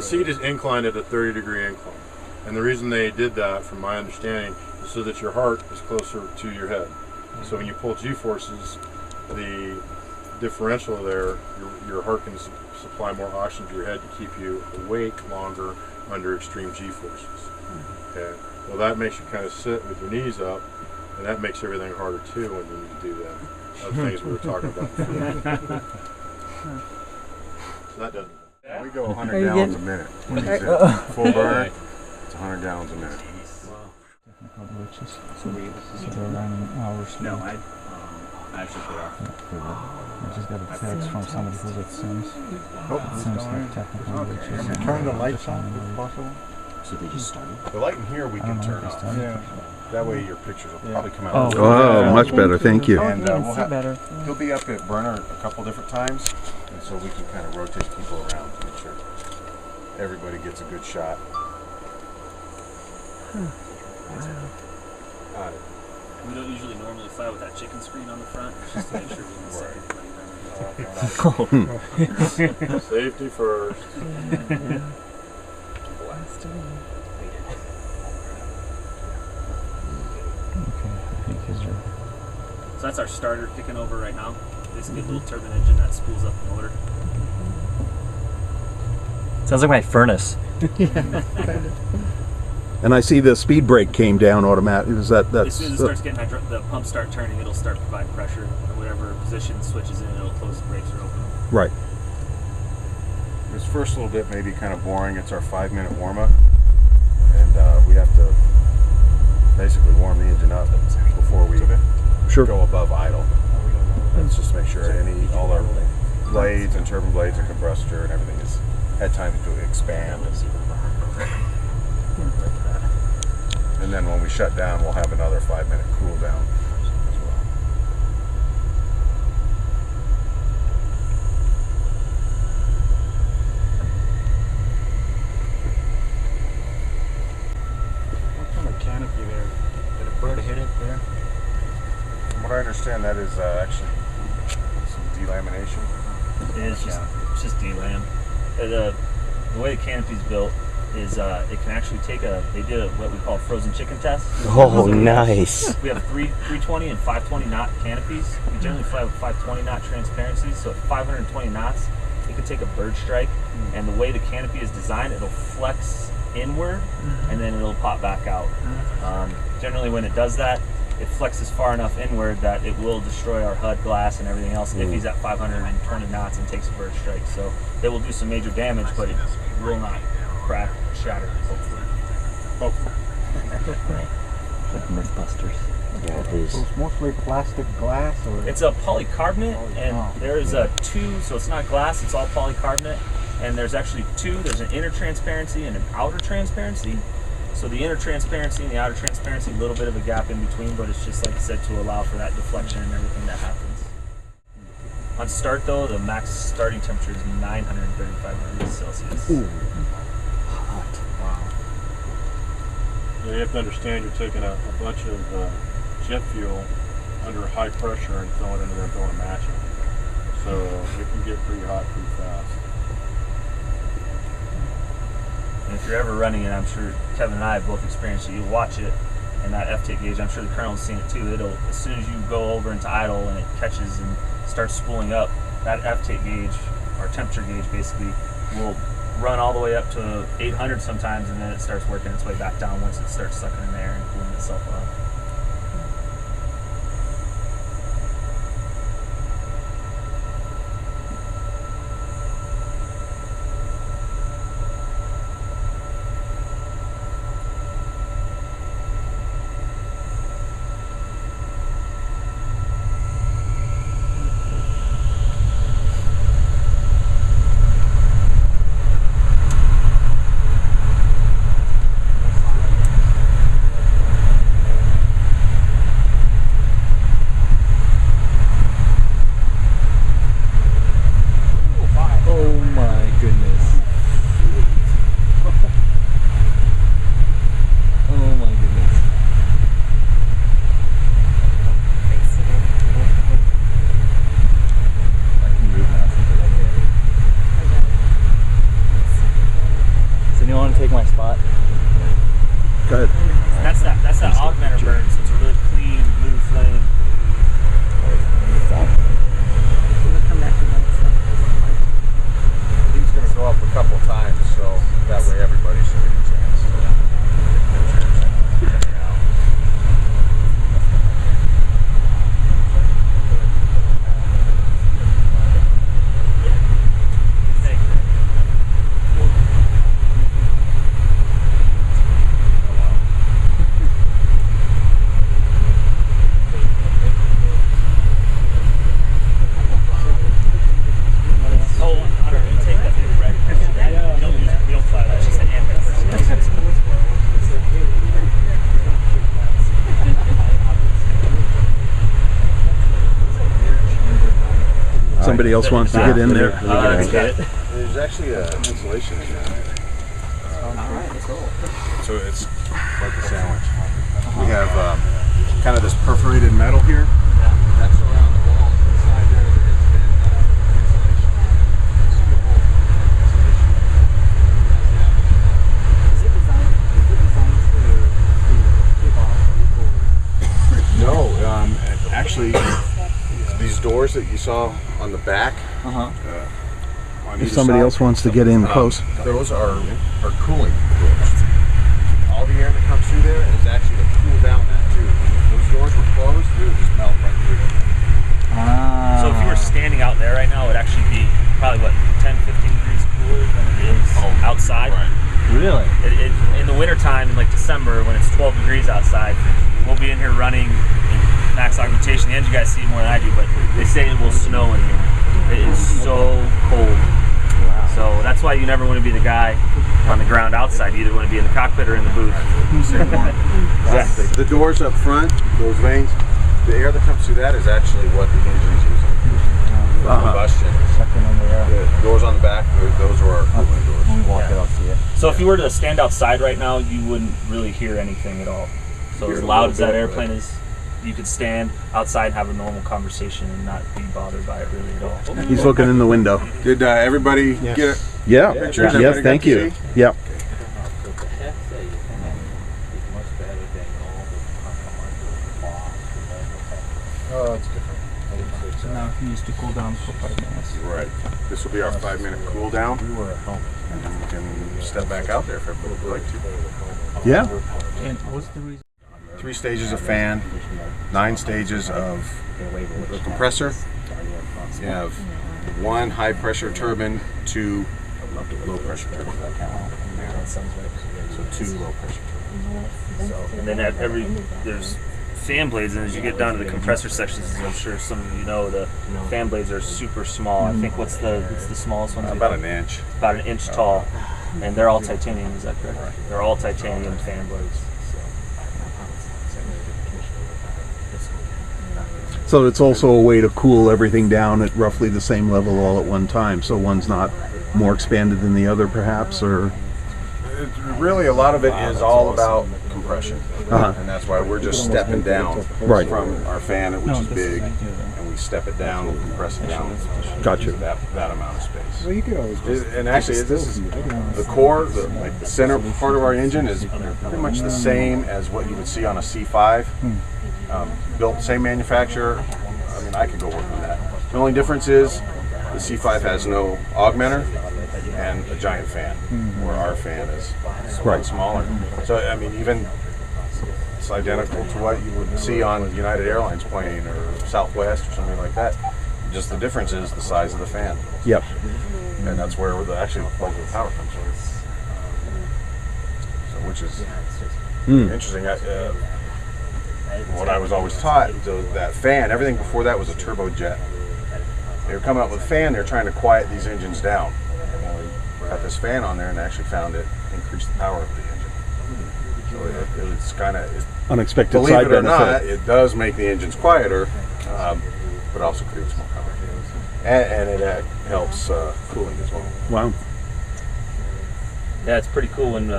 seat is inclined at a 30-degree incline. And the reason they did that, from my understanding, is so that your heart is closer to your head. So when you pull G-forces, the differential there, your heart can supply more oxygen to your head to keep you awake longer under extreme G-forces. Okay. Well, that makes you kind of sit with your knees up, and that makes everything harder too when you need to do that. Other things we were talking about before. So that doesn't. We go 100 gallons a minute. When you sit full burn, it's 100 gallons a minute. So they're running hours. No, I actually put off. I just got a text from somebody who's at Sims. It seems like technical glitches. Turn the lights on if possible. So they just started? The light in here we can turn off. Yeah. That way your pictures will probably come out. Oh, much better. Thank you. And we'll see better. he'll be up at burner a couple different times, and so we can kind of rotate people around to make sure everybody gets a good shot. We don't usually normally fly with that chicken screen on the front, just to make sure we can see everybody. Safety first. So that's our starter kicking over right now. Basically a little turbine engine that spools up the motor. Sounds like my furnace. And I see the speed brake came down automatic. Is that As soon as it starts getting the pump start turning, it'll start providing pressure. And whatever position switches in, it'll close the brakes or open them. right? This first little bit may be kind of boring. It's our 5-minute warm-up, and we have to basically warm the engine up before we go above idle. Let's just make sure all our blades and turbine blades and compressor and everything has had time to expand. And then when we shut down, we'll have another 5-minute cool down as well. What's on the canopy there? Did a bird hit it there? From what I understand, that is actually some delamination. It is just D-lam. The way the canopy's built is it can actually take they did what we call a frozen chicken test. Oh, nice. We have 320 and 520 knot canopies. We generally fly with 520 knot transparencies, so at 520 knots, it could take a bird strike, and the way the canopy is designed, it'll flex inward, and then it'll pop back out. Generally when it does that, it flexes far enough inward that it will destroy our HUD glass and everything else if he's at 520 knots and takes a bird strike. So it will do some major damage, but it will not crack, shatter, hopefully. Like Mythbusters. Yeah, it is. So it's mostly plastic glass, or It's a polycarbonate, and there's two, so it's not glass, it's all polycarbonate. And there's actually two, there's an inner transparency and an outer transparency. So the inner transparency and the outer transparency, a little bit of a gap in between, but it's just like I said, to allow for that deflection and everything that happens. On start though, the max starting temperature is 935 degrees Celsius. Ooh. Hot. Wow. Yeah, you have to understand you're taking a bunch of jet fuel under high pressure and throwing it into there and throwing a match in. So it can get pretty hot pretty fast. And if you're ever running it, I'm sure Kevin and I have both experienced it, you watch it, and that F-tape gauge, I'm sure the Colonel's seen it too, it'll, as soon as you go over into idle and it catches and starts spooling up, that F-tape gauge, or temperature gauge basically, will run all the way up to 800 sometimes, and then it starts working its way back down once it starts sucking in the air and cooling itself off. somebody else wants to get in there. There's actually a insulation in there. So it's like a sandwich. We have kind of this perforated metal here. That's around the wall. Inside there, there's been insulation. No, actually, these doors that you saw on the back. If somebody else wants to get in close. Those are cooling doors. All the air that comes through there is actually to cool down that tube. If those doors were closed, it would just melt right through them. So if you were standing out there right now, it would actually be probably, what, 10, 15 degrees cooler than it is outside. Right. Really? In the wintertime, in like December, when it's 12 degrees outside, we'll be in here running in max augmentation. The engine guys see it more than I do, but they say it will snow in here. It is so cold. So that's why you never want to be the guy on the ground outside. You either want to be in the cockpit or in the booth. Exactly. The doors up front, those vanes, the air that comes through that is actually what the engine is using for combustion. The doors on the back, those are our cooling doors. When we walk it, I'll see it. So if you were to stand outside right now, you wouldn't really hear anything at all. So as loud as that airplane is, you could stand outside and have a normal conversation and not be bothered by it really at all. He's looking in the window. Did everybody get it? Yeah. Pictures? Yes, Everybody thank got to you. see? Yeah. Oh, it's different. So now he needs to cool down for 5 minutes. Right. This will be our 5-minute cool down. And then we can step back out there if everybody would like to. Yeah. And what's the reason? 3 stages of fan, 9 stages of the compressor. You have 1 high pressure turbine, 2 low pressure turbine. So 2 low pressure turbines. And then there's fan blades, and as you get down to the compressor sections, as I'm sure some of you know, the fan blades are super small. I think what's the smallest one? About an inch. About an inch tall, and they're all titanium. Is that correct? They're all titanium fan blades. So it's also a way to cool everything down at roughly the same level all at one time. So one's not more expanded than the other, perhaps, or Really, a lot of it is all about compression. And that's why we're just stepping down from our fan, which is big, and we step it down and compress it down. Gotcha. That amount of space. Well, you could always just And actually, this is the core, like the center part of our engine is pretty much the same as what you would see on a C5. Built same manufacturer. I mean, I could go work on that. The only difference is the C5 has no augmenter and a giant fan, where our fan is smaller. So I mean, even it's identical to what you would see on United Airlines plane or Southwest or something like that. Just the difference is the size of the fan. Yep. And that's where actually the power comes from. So, which is interesting. What I was always taught, that fan, everything before that was a turbojet. They were coming up with a fan, they were trying to quiet these engines down. Well, we got this fan on there and actually found it increased the power of the engine. So it was kind of, Unexpected believe side it or benefit. not, it does make the engines quieter, but also creates more power. And it helps cooling as well. Wow. Yeah, it's pretty cool when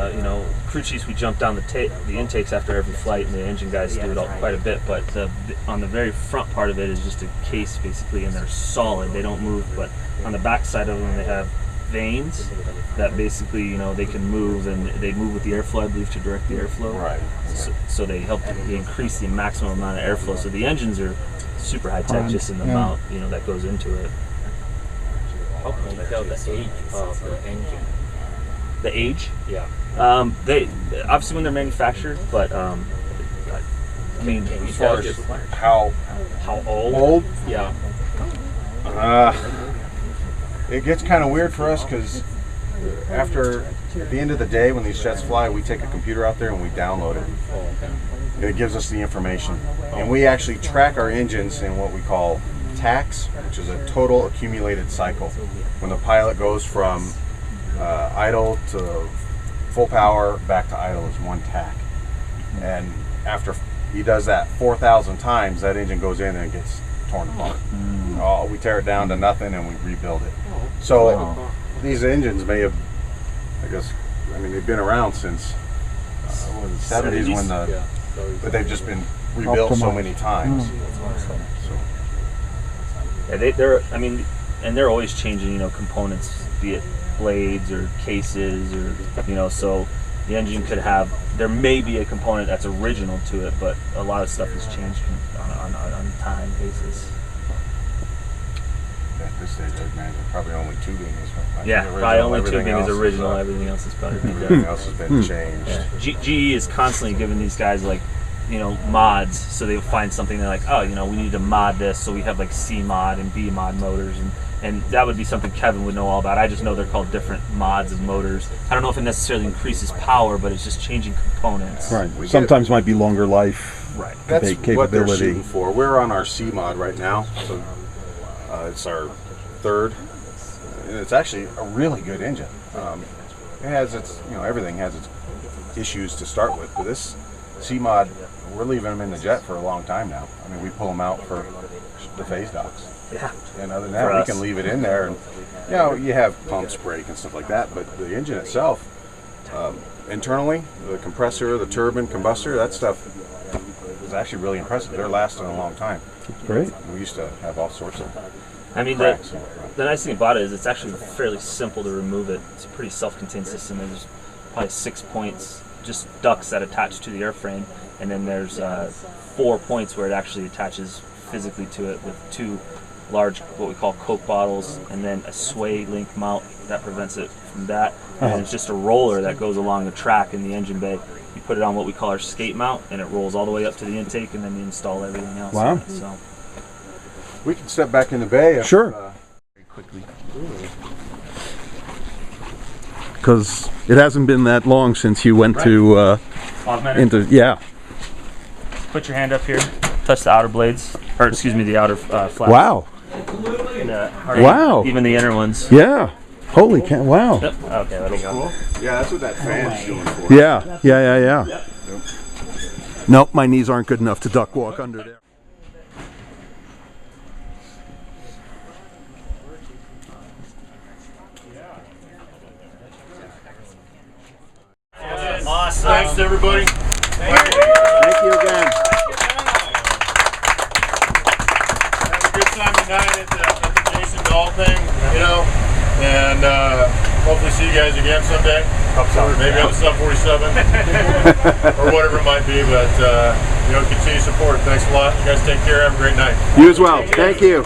crew chiefs, we jump down the intakes after every flight, and the engine guys do it quite a bit. But on the very front part of it is just a case basically, and they're solid; they don't move. But on the back side of them, they have vanes that basically they can move, and they move with the airflow, I believe, to direct the airflow. Right. So they help increase the maximum amount of airflow. So the engines are super high tech, just in the amount that goes into it. How can you tell the age of the engine? The age? Yeah. They obviously when they're manufactured, but I mean, As far as how old? Yeah. It gets kind of weird for us because at the end of the day, when these jets fly, we take a computer out there and we download it. And it gives us the information. And we actually track our engines in what we call TACs, which is a total accumulated cycle. When the pilot goes from idle to full power back to idle is 1 TAC. And after he does that 4,000 times, that engine goes in and gets torn apart. Oh, we tear it down to nothing and we rebuild it. So these engines may have, I guess, I mean, they've been around since the 70s when but they've just been rebuilt so many times. Yeah, they're, I mean, and they're always changing, you know, components, be it blades or cases or, you know, so the engine could have, there may be a component that's original to it, but a lot of stuff has changed on a time basis. At this stage, I'd imagine probably only tubing is Probably only tubing is original. Everything else is probably been everything else has been changed. Yeah. GE is constantly giving these guys like, you know, mods, so they find something they're like, oh, you know, we need to mod this, so we have like C mod and B mod motors, and that would be something Kevin would know all about. I just know they're called different mods of motors. I don't know if it necessarily increases power, but it's just changing components. Right. Sometimes might be longer life. Right. That's capability. what they're shooting for. We're on our C mod right now, so it's our third, and it's actually a really good engine. It has its, you know, everything has its issues to start with, but this C mod, we're leaving them in the jet for a long time now. I mean, we pull them out for the phase docks. Yeah. And other than that, we can leave it in there, and you know, you have pumps break and stuff like that, but the engine itself, internally, the compressor, the turbine, combustor, that stuff is actually really impressive. They're lasting a long time. Great. We used to have all sorts of I mean, the nice thing about it is it's actually fairly simple to remove it. It's a pretty self-contained system. There's probably 6 points, just ducts that attach to the airframe, and then there's 4 points where it actually attaches physically to it with 2 large, what we call Coke bottles, and then a sway link mount that prevents it from that. And it's just a roller that goes along the track in the engine bay. You put it on what we call our skate mount, and it rolls all the way up to the intake, and then you install everything else. Wow. So we can step back in the bay. Sure. Very quickly. Because it hasn't been that long since you went to augmented. Put your hand up here, touch the outer blades, or excuse me, the outer flaps. Wow. And, Wow. Even the inner ones. Yeah. Holy cow. Wow. Yep. Okay, that'll go. Yeah, that's what that fan's doing for. Yeah. Nope, my knees aren't good enough to duck walk under there. Awesome. Thanks, everybody. Thank you again. Have a good time tonight at the Jason Dahl thing, you know, and hopefully see you guys again someday. Maybe on the Sub 47 or whatever it might be, but you know, continue support. Thanks a lot. You guys take care. Have a great night. You as well. Thank you.